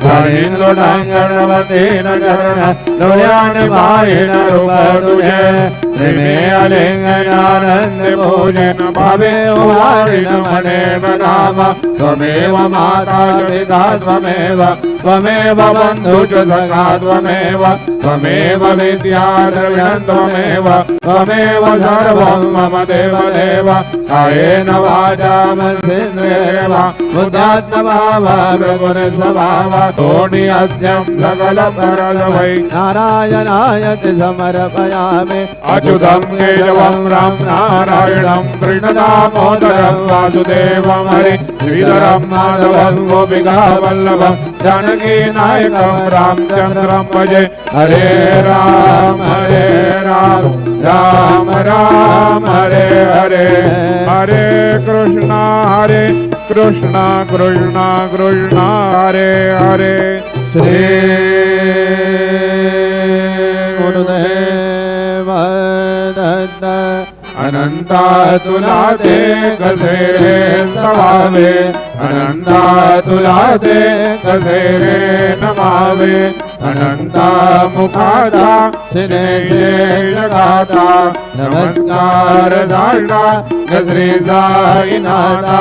गणपति नरण लोयान पायण रूप तुझे त्रिमे अलिंगनानंद पूजे भावे उवारिण मने बनाम त्वमेव माता पिता त्वमेव त्वमेव बन्धु च सखा त्वमेव त्वमेव विद्या द्रविणं त्वमेव त्वमेव सर्वं मम देवदेव कायेन वाचा मनसेन्द्रियेण बुद्ध्यात्मना वा प्रभुरस्वभाव तोणि अद्यं सकलपरवै नारायणाय ते समर्पयामि अच्युतं केशवं राम नारायणं कृष्णदामोदरं वासुदेवं हरे श्रीधरं माधवं गोपिकावल्लभं जानकी नायकं रामचन्द्रं भजे हरे राम राम राम हरे हरे हरे कृष्णा कृष्णा कृष्णा हरे हरे श्री गुरुदेव दत्त अनंता तुला ते कसे रे सवावे अनंता तुला ते कसे रे नमावे अनंता मुखादा सिनेशे लगाता नमस्कार साष्टा श्री साईनाथा